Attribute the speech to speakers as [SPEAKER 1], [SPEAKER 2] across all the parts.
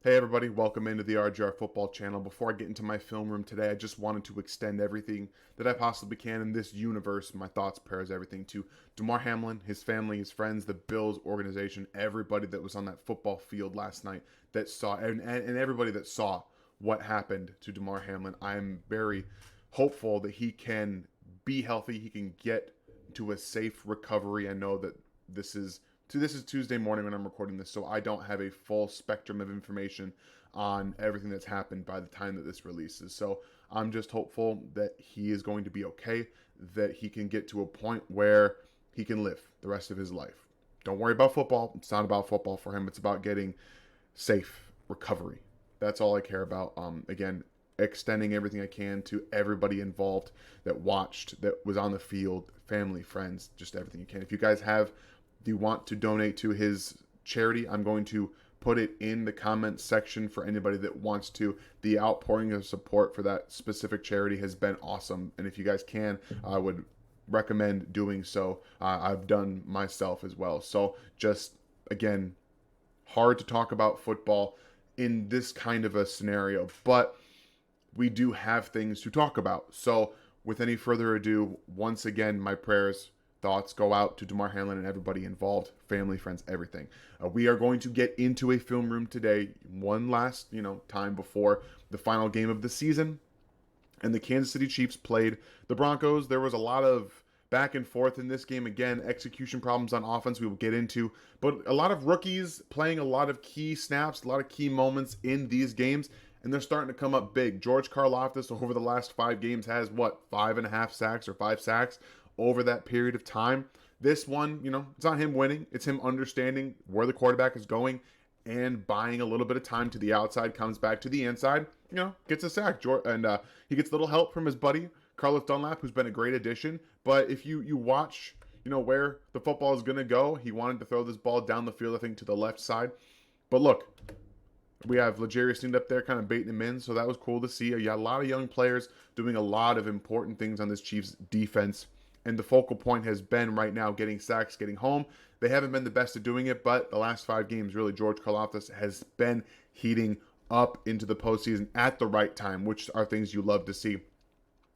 [SPEAKER 1] Hey everybody, welcome into the RGR football channel. Before I get into my film room today, I just wanted to extend everything that I possibly can in this universe, my thoughts, prayers, everything to Damar Hamlin, his family, his friends, the Bills organization, everybody that was on that football field last night that saw, and everybody that saw what happened to Damar Hamlin. I am very hopeful that he can be healthy, he can get to a safe recovery. I know that this is Tuesday morning when I'm recording this, so I don't have a full spectrum of information on everything that's happened by the time that this releases. So I'm just hopeful that he is going to be okay, that he can get to a point where he can live the rest of his life. Don't worry about football. It's not about football for him. It's about getting safe recovery. That's all I care about. Again, extending everything I can to everybody involved that watched, that was on the field, family, friends, just everything you can. If you guys do you want to donate to his charity, I'm going to put it in the comments section for anybody that wants to. The outpouring of support for that specific charity has been awesome, and if you guys can, I would recommend doing so. I've done myself as well. So just, again, hard to talk about football in this kind of a scenario, but we do have things to talk about. So with any further ado, once again, my prayers, thoughts go out to Damar Hamlin and everybody involved, family, friends, everything. We are going to get into a film room today, one last, time before the final game of the season. And the Kansas City Chiefs played the Broncos. There was a lot of back and forth in this game. Again, execution problems on offense we will get into. But a lot of rookies playing a lot of key snaps, a lot of key moments in these games. And they're starting to come up big. George Karlaftis over the last 5 games has, 5.5 sacks or 5 sacks over that period of time. This one, it's not him winning. It's him understanding where the quarterback is going and buying a little bit of time to the outside, comes back to the inside, gets a sack. And he gets a little help from his buddy, Carlos Dunlap, who's been a great addition. But if you watch, where the football is going to go, he wanted to throw this ball down the field, I think, to the left side. But look, we have L'Jarius Sneed up there kind of baiting him in, so that was cool to see. A lot of young players doing a lot of important things on this Chiefs defense. And the focal point has been right now getting sacks, getting home. They haven't been the best at doing it, but the last 5 games, really, George Karlaftis has been heating up into the postseason at the right time, which are things you love to see.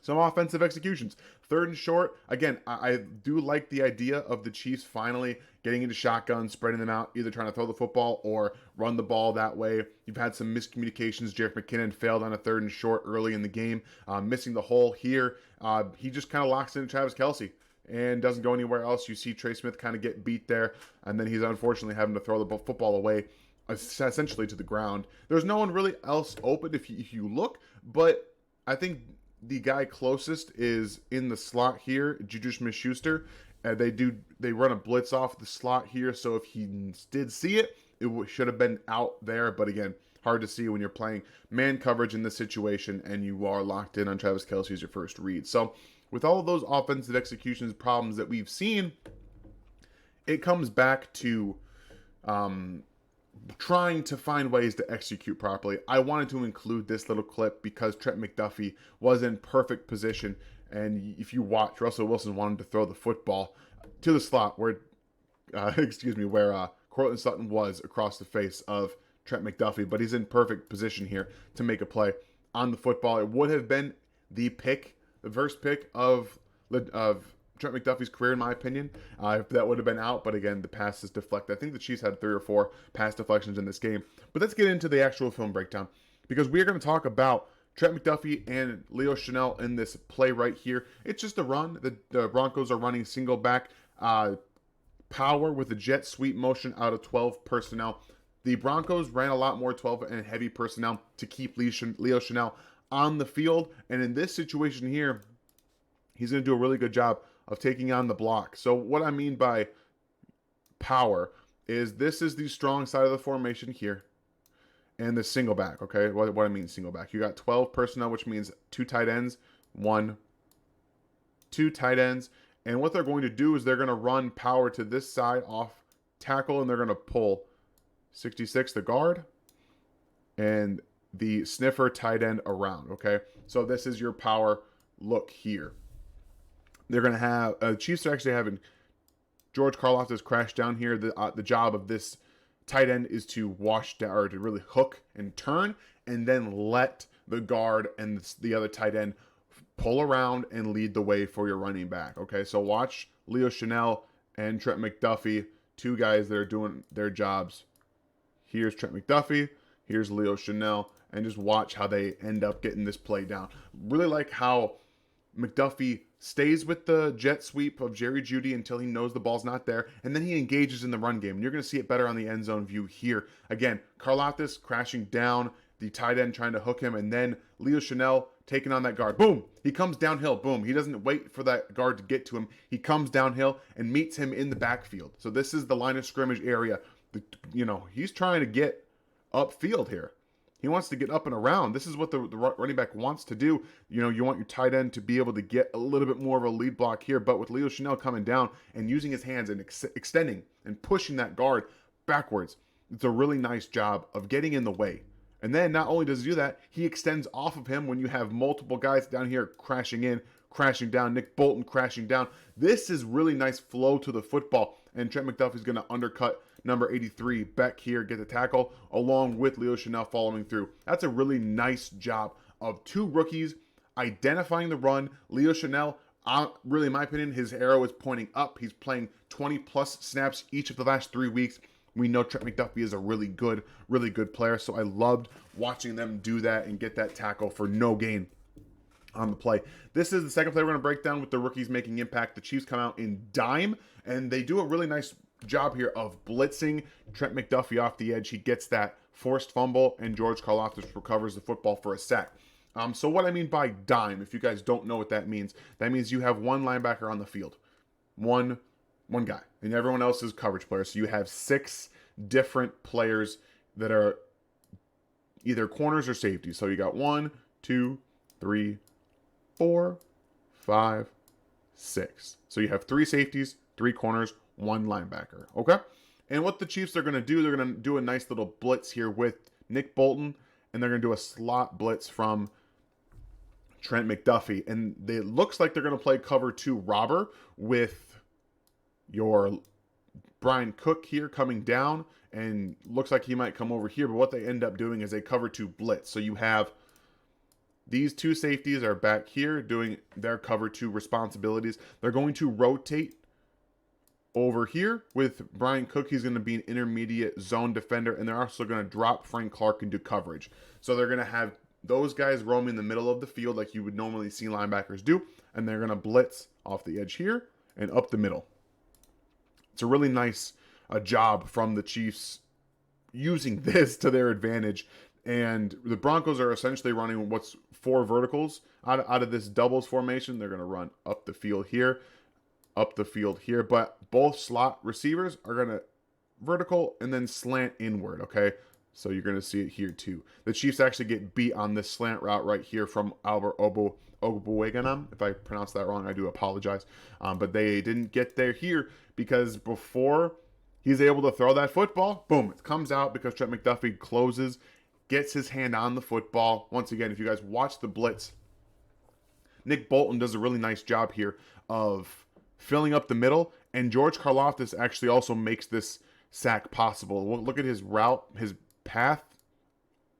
[SPEAKER 1] Some offensive executions. 3rd and short. Again, I do like the idea of the Chiefs finally getting into shotgun, spreading them out, either trying to throw the football or run the ball that way. You've had some miscommunications. Jerick McKinnon failed on a 3rd and short early in the game, missing the hole here. He just kind of locks in Travis Kelce and doesn't go anywhere else. You see Trey Smith kind of get beat there, and then he's unfortunately having to throw the football away, essentially to the ground. There's no one really else open if you look, but I think the guy closest is in the slot here, Juju Smith-Schuster. They run a blitz off the slot here, so if he did see it, it should have been out there. But again, hard to see when you're playing man coverage in this situation and you are locked in on Travis Kelce as your first read. So with all of those offensive executions problems that we've seen, it comes back to trying to find ways to execute properly. I wanted to include this little clip because Trent McDuffie was in perfect position. And if you watch, Russell Wilson wanted to throw the football to the slot where, where Cortland Sutton was across the face of Trent McDuffie. But he's in perfect position here to make a play on the football. It would have been the first pick of Trent McDuffie's career, in my opinion, if that would have been out. But again, the pass is deflected. I think the Chiefs had 3 or 4 pass deflections in this game. But let's get into the actual film breakdown, because we're going to talk about Trent McDuffie and Leo Chenal in this play right here. It's just a run. The Broncos are running single back power with a jet sweep motion out of 12 personnel. The Broncos ran a lot more 12 and heavy personnel to keep Leo Chenal on the field. And in this situation here, he's going to do a really good job of taking on the block. So what I mean by power is this is the strong side of the formation here and the single back, okay? What I mean single back. You got 12 personnel, which means 2 tight ends, 2 tight ends. And what they're going to do is they're going to run power to this side off tackle, and they're going to pull 66, the guard, and the sniffer tight end around, okay? So this is your power look here. They're going to have Chiefs are actually having George Karlaftis crash down here. The job of this tight end is to wash down, or to really hook and turn, and then let the guard and the other tight end pull around and lead the way for your running back. Okay, so watch Leo Chanel and Trent McDuffie, two guys that are doing their jobs. Here's Trent McDuffie, here's Leo Chanel, and just watch how they end up getting this play down. Really like how McDuffie stays with the jet sweep of Jerry Jeudy until he knows the ball's not there, and then he engages in the run game. And you're going to see it better on the end zone view here. Again, Karlaftis crashing down, the tight end trying to hook him, and then Leo Chanel taking on that guard. Boom! He comes downhill. Boom! He doesn't wait for that guard to get to him. He comes downhill and meets him in the backfield. So this is the line of scrimmage area. He's trying to get upfield here. He wants to get up and around. This is what the running back wants to do. You want your tight end to be able to get a little bit more of a lead block here. But with Leo Chanel coming down and using his hands and extending and pushing that guard backwards, it's a really nice job of getting in the way. And then not only does he do that, he extends off of him when you have multiple guys down here crashing in, crashing down, Nick Bolton crashing down. This is really nice flow to the football. And Trent McDuffie's going to undercut number 83 Beck here, get the tackle, along with Leo Chanel following through. That's a really nice job of two rookies identifying the run. Leo Chanel, really in my opinion, his arrow is pointing up. He's playing 20 plus snaps each of the last 3 weeks. We know Trent McDuffie is a really good player, so I loved watching them do that and get that tackle for no gain on the play. This is the second play we're going to break down with the rookies making impact. The Chiefs come out in dime, and they do a really nice job here of blitzing Trent McDuffie off the edge. He gets that forced fumble, and George Karlaftis recovers the football for a sack. So what I mean by dime, if you guys don't know what that means you have one linebacker on the field, one guy, and everyone else is coverage players. So you have 6 different players that are either corners or safeties. So you got 1, 2, 3, 4, 5, 6. So you have 3 safeties, 3 corners, 1 linebacker. Okay? And what the Chiefs are going to do, they're going to do a nice little blitz here with Nick Bolton, and they're going to do a slot blitz from Trent McDuffie. And it looks like they're going to play cover 2 robber with your Brian Cook here coming down, and looks like he might come over here. But what they end up doing is they cover 2 blitz. So you have these 2 safeties are back here doing their cover 2 responsibilities. They're going to rotate over here with Brian Cook. He's going to be an intermediate zone defender, and they're also going to drop Frank Clark into coverage. So they're going to have those guys roaming the middle of the field like you would normally see linebackers do, and they're going to blitz off the edge here and up the middle. It's a really nice job from the Chiefs using this to their advantage. And the Broncos are essentially running what's 4 verticals out of this doubles formation. They're going to run up the field here, but both slot receivers are going to vertical and then slant inward, okay? So you're going to see it here too. The Chiefs actually get beat on this slant route right here from Albert Obueganam. If I pronounced that wrong, I do apologize. But they didn't get there here because before he's able to throw that football, boom, it comes out because Trent McDuffie closes, gets his hand on the football. Once again, if you guys watch the blitz, Nick Bolton does a really nice job here of filling up the middle, and George Karlaftis actually also makes this sack possible. Look at his route, his path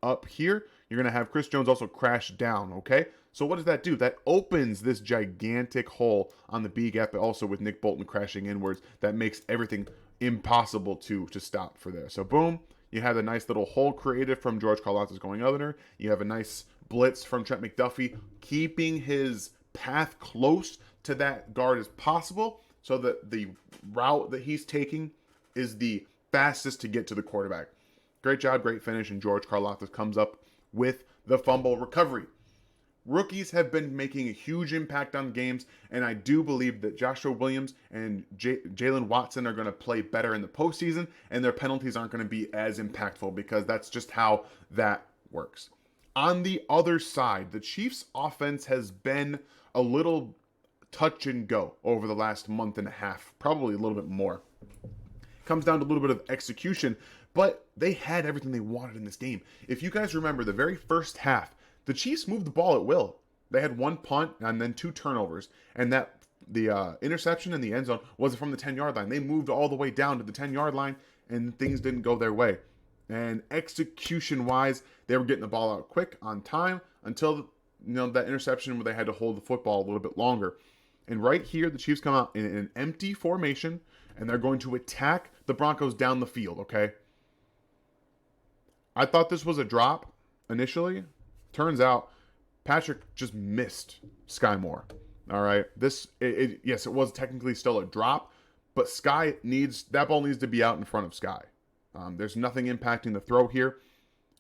[SPEAKER 1] up here. You're going to have Chris Jones also crash down, okay? So what does that do? That opens this gigantic hole on the B gap, but also with Nick Bolton crashing inwards, that makes everything impossible to stop for there. So boom, you have a nice little hole created from George Karlaftis going under. You have a nice blitz from Trent McDuffie, keeping his path close to that guard as possible so that the route that he's taking is the fastest to get to the quarterback. Great job, great finish, and George Karlaftis comes up with the fumble recovery. Rookies have been making a huge impact on games, and I do believe that Joshua Williams and Jalen Watson are going to play better in the postseason, and their penalties aren't going to be as impactful because that's just how that works. On the other side, the Chiefs' offense has been a little touch and go over the last month and a half, probably a little bit more. Comes down to a little bit of execution, but they had everything they wanted in this game. If you guys remember the very first half, the Chiefs moved the ball at will. They had 1 punt and then 2 turnovers, and the interception in the end zone was from the 10-yard line. They moved all the way down to the 10-yard line, and things didn't go their way. And execution-wise, they were getting the ball out quick, on time, until that interception where they had to hold the football a little bit longer. And right here, the Chiefs come out in an empty formation, and they're going to attack the Broncos down the field, okay? I thought this was a drop initially. Turns out Patrick just missed Sky Moore. All right. Yes, it was technically still a drop, but that ball needs to be out in front of Sky. There's nothing impacting the throw here.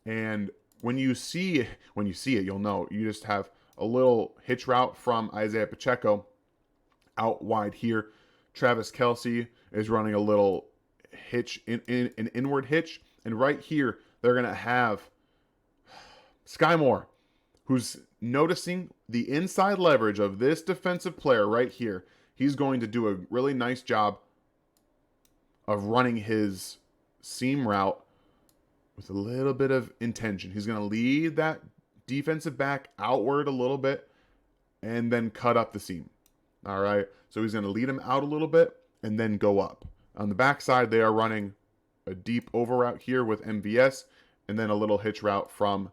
[SPEAKER 1] And when you see it, you'll know you just have a little hitch route from Isaiah Pacheco out wide here. Travis Kelce is running a little hitch, an inward hitch. And right here, they're going to have Sky Moore, who's noticing the inside leverage of this defensive player right here. He's going to do a really nice job of running his seam route with a little bit of intention. He's going to lead that defensive back outward a little bit and then cut up the seam. All right. So he's going to lead him out a little bit and then go up. On the backside, they are running a deep over route here with MVS and then a little hitch route from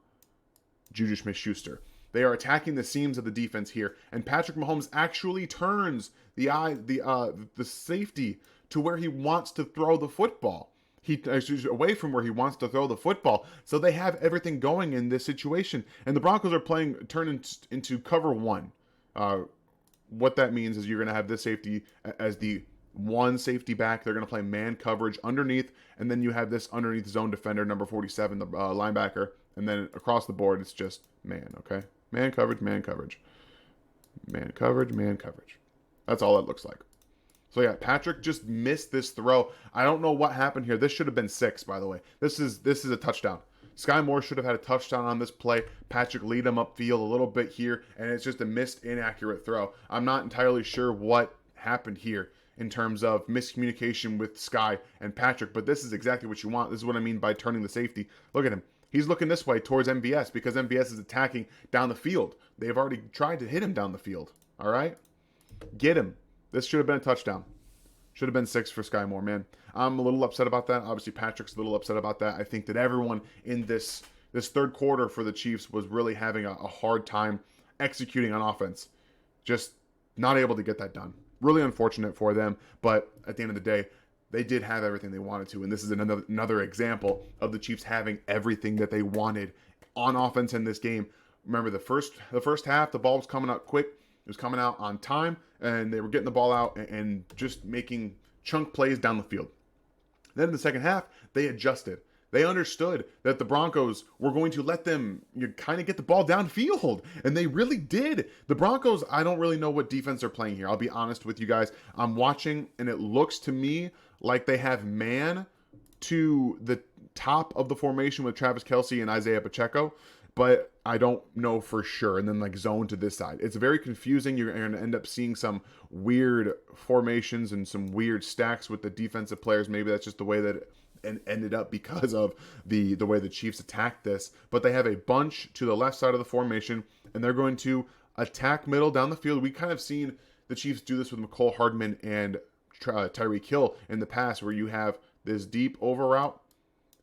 [SPEAKER 1] Juju Smith-Schuster. They are attacking the seams of the defense here, and Patrick Mahomes actually turns the safety to where he wants to throw the football. Away from where he wants to throw the football. So they have everything going in this situation, and the Broncos are turned into cover one. What that means is you're going to have this safety as the one safety back. They're going to play man coverage underneath, and then you have this underneath zone defender, number 47, the linebacker, and then across the board, it's just man, okay? Man coverage, man coverage. Man coverage, man coverage. That's all it looks like. So yeah, Patrick just missed this throw. I don't know what happened here. This should have been 6, by the way. This is a touchdown. Sky Moore should have had a touchdown on this play. Patrick lead him upfield a little bit here, and it's just a missed, inaccurate throw. I'm not entirely sure what happened here in terms of miscommunication with Sky and Patrick, but this is exactly what you want. This is what I mean by turning the safety. Look at him. He's looking this way towards MVS because MVS is attacking down the field. They've already tried to hit him down the field. All right? Get him. This should have been a touchdown. Should have been 6 for Sky Moore, man. I'm a little upset about that. Obviously, Patrick's a little upset about that. I think that everyone in this third quarter for the Chiefs was really having a hard time executing on offense. Just not able to get that done. Really unfortunate for them, but at the end of the day, they did have everything they wanted to, and this is another example of the Chiefs having everything that they wanted on offense in this game. Remember, the first half, the ball was coming out quick. It was coming out on time, and they were getting the ball out and just making chunk plays down the field. Then in the second half, they adjusted. They understood that the Broncos were going to let them kind of get the ball downfield, and they really did. The Broncos, I don't really know what defense they're playing here. I'll be honest with you guys. I'm watching, and it looks to me like they have man to the top of the formation with Travis Kelce and Isaiah Pacheco, but I don't know for sure. And then like zone to this side. It's very confusing. You're going to end up seeing some weird formations and some weird stacks with the defensive players. Maybe that's just the way that it ended up because of the way the Chiefs attacked this. But they have a bunch to the left side of the formation, and they're going to attack middle down the field. We kind of seen the Chiefs do this with McCole Hardman and Tyreek Hill in the past, where you have this deep over route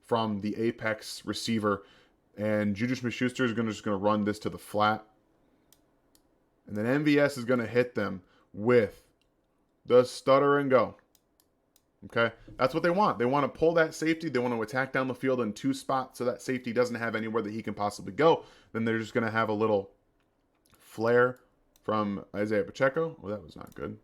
[SPEAKER 1] from the apex receiver, and Juju Smith-Schuster is just going to run this to the flat, and then MVS is going to hit them with the stutter and go. Okay, that's what they want. They want to pull that safety. They want to attack down the field in 2 spots so that safety doesn't have anywhere that he can possibly go. Then they're just going to have a little flare from Isaiah Pacheco. Well, that was not good.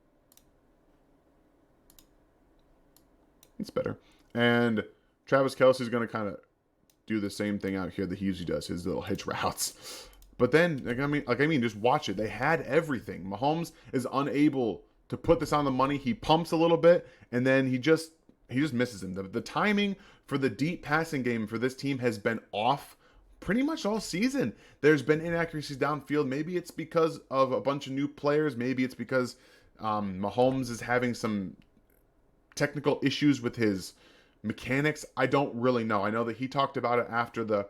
[SPEAKER 1] It's better. And Travis Kelce is going to kind of do the same thing out here that he usually does, his little hitch routes. But then, just watch it. They had everything. Mahomes is unable to put this on the money. He pumps a little bit, and then he just misses him. The timing for the deep passing game for this team has been off pretty much all season. There's been inaccuracies downfield. Maybe it's because of a bunch of new players. Maybe it's because Mahomes is having some technical issues with his mechanics. I don't really know. I know that he talked about it after the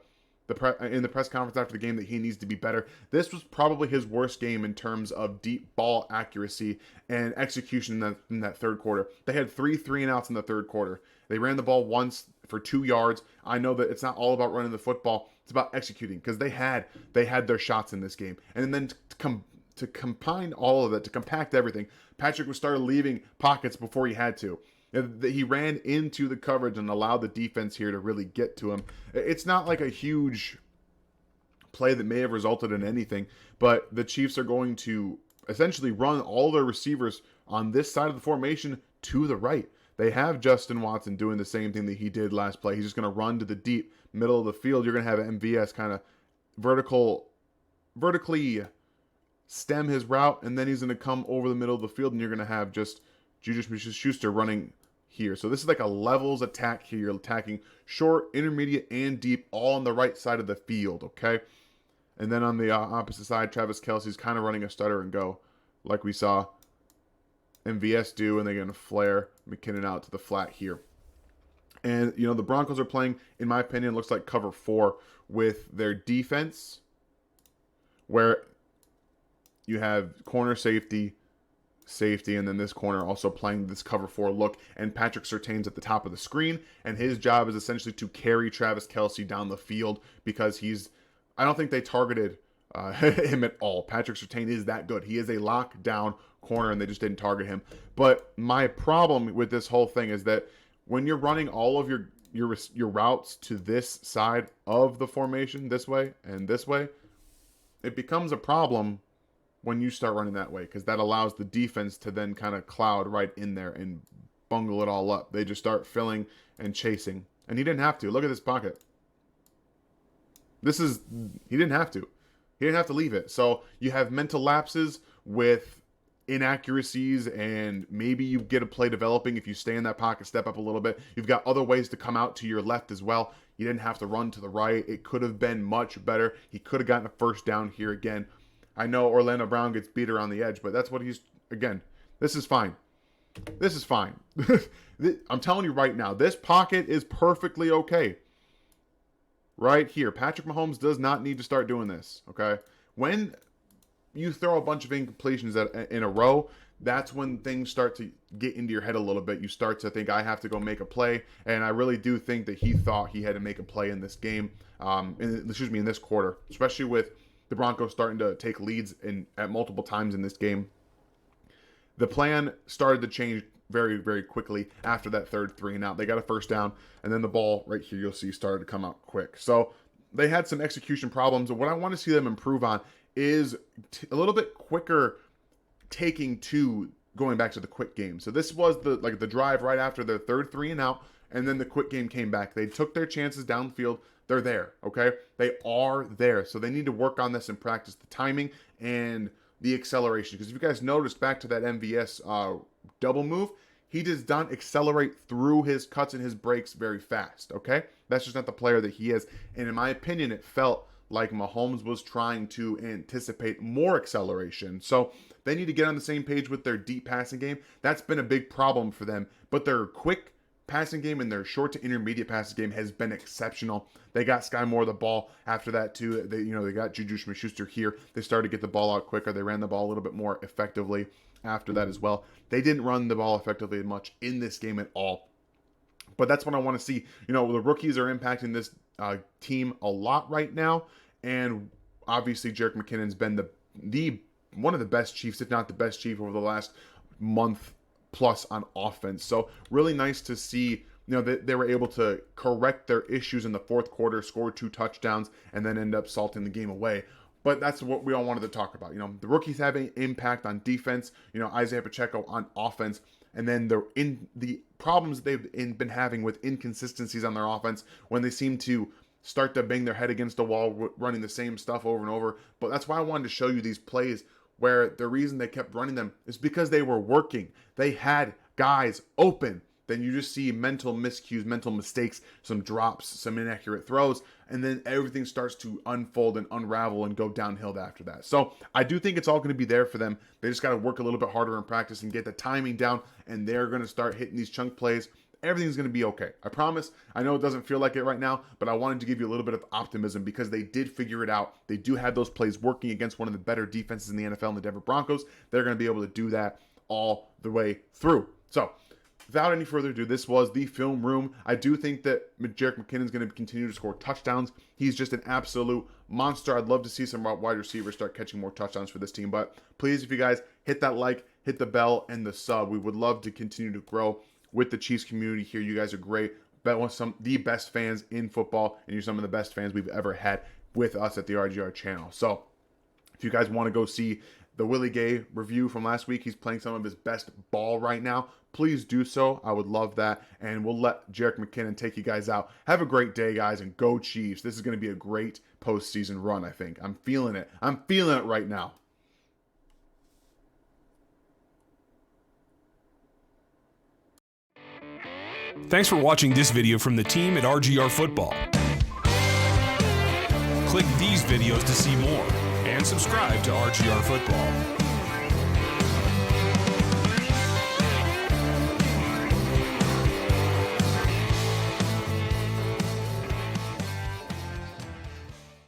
[SPEAKER 1] in the press conference after the game that he needs to be better. This was probably his worst game in terms of deep ball accuracy and execution in that third quarter. They had 3 3-and-outs in the third quarter. They ran the ball once for 2 yards. I know that it's not all about running the football. It's about executing, because they had their shots in this game. And then to combine all of that, to compact everything, Patrick was started leaving pockets before he had to. He ran into the coverage and allowed the defense here to really get to him. It's not like a huge play that may have resulted in anything, but the Chiefs are going to essentially run all their receivers on this side of the formation to the right. They have Justin Watson doing the same thing that he did last play. He's just going to run to the deep middle of the field. You're going to have MVS kind of vertically stem his route, and then he's going to come over the middle of the field, and you're going to have just Juju Smith-Schuster running here. So this is like a levels attack here. You're attacking short, intermediate, and deep, all on the right side of the field, okay? And then on the opposite side, Travis Kelce's kind of running a stutter and go, like we saw MVS do, and they're going to flare McKinnon out to the flat here. And, the Broncos are playing, in my opinion, looks like cover 4 with their defense, where you have corner safety, and then this corner also playing this cover 4 look, and Patrick Surtain's at the top of the screen, and his job is essentially to carry Travis Kelce down the field, because I don't think they targeted him at all. Patrick Surtain is that good. He is a lockdown corner, and they just didn't target him. But my problem with this whole thing is that when you're running all of your routes to this side of the formation, this way and this way, it becomes a problem when you start running that way, because that allows the defense to then kind of cloud right in there and bungle it all up. They just start filling and chasing. And he didn't have to. Look at this pocket. He didn't have to. He didn't have to leave it. So you have mental lapses with inaccuracies, and maybe you get a play developing if you stay in that pocket, step up a little bit. You've got other ways to come out to your left as well. You didn't have to run to the right. It could have been much better. He could have gotten a first down here again. I know Orlando Brown gets beat around the edge, but that's what this is fine. This is fine. I'm telling you right now, this pocket is perfectly okay. Right here. Patrick Mahomes does not need to start doing this, okay? When you throw a bunch of incompletions in a row, that's when things start to get into your head a little bit. You start to think, I have to go make a play, and I really do think that he thought he had to make a play in this game, in this quarter, especially with the Broncos starting to take leads at multiple times in this game. The plan started to change very, very quickly after that third 3-and-out. They got a first down, and then the ball right here, you'll see, started to come out quick. So they had some execution problems, and what I want to see them improve on is a little bit quicker taking to going back to the quick game. So this was the drive right after their third 3-and-out, and then the quick game came back. They took their chances downfield. They're there, okay? They are there. So they need to work on this and practice the timing and the acceleration. Because if you guys noticed back to that MVS double move, he does not accelerate through his cuts and his breaks very fast, okay? That's just not the player that he is. And in my opinion, it felt like Mahomes was trying to anticipate more acceleration. So they need to get on the same page with their deep passing game. That's been a big problem for them. But their quick passing game and their short to intermediate passing game has been exceptional. They got Sky Moore the ball after that too. They got Juju Smith-Schuster here. They started to get the ball out quicker. They ran the ball a little bit more effectively after that as well. They didn't run the ball effectively much in this game at all. But that's what I want to see. The rookies are impacting this team a lot right now, and obviously Jerick McKinnon's been the one of the best Chiefs, if not the best Chief, over the last month plus on offense. So really nice to see, that they were able to correct their issues in the fourth quarter, score 2 touchdowns, and then end up salting the game away. But that's what we all wanted to talk about. The rookies having impact on defense, Isaiah Pacheco on offense, and then the problems they've been having with inconsistencies on their offense when they seem to start to bang their head against a wall running the same stuff over and over. But that's why I wanted to show you these plays where the reason they kept running them is because they were working. They had guys open. Then you just see mental miscues, mental mistakes, some drops, some inaccurate throws, and then everything starts to unfold and unravel and go downhill after that. So I do think it's all going to be there for them. They just got to work a little bit harder in practice and get the timing down, and they're going to start hitting these chunk plays everything's going to be okay. I promise. I know it doesn't feel like it right now, but I wanted to give you a little bit of optimism because they did figure it out. They do have those plays working against one of the better defenses in the NFL, in the Denver Broncos. They're going to be able to do that all the way through. So, without any further ado, this was the Film Room. I do think that Jerick McKinnon's going to continue to score touchdowns. He's just an absolute monster. I'd love to see some wide receivers start catching more touchdowns for this team. But please, if you guys hit that like, hit the bell, and the sub, we would love to continue to grow with the Chiefs community here. You guys are great. Bet one of the best fans in football, and you're some of the best fans we've ever had with us at the RGR channel. So if you guys want to go see the Willie Gay review from last week, he's playing some of his best ball right now. Please do so. I would love that. And we'll let Jerick McKinnon take you guys out. Have a great day, guys, and go Chiefs. This is going to be a great postseason run, I think. I'm feeling it. I'm feeling it right now.
[SPEAKER 2] Thanks for watching this video from the team at RGR Football. Click these videos to see more and subscribe to RGR Football.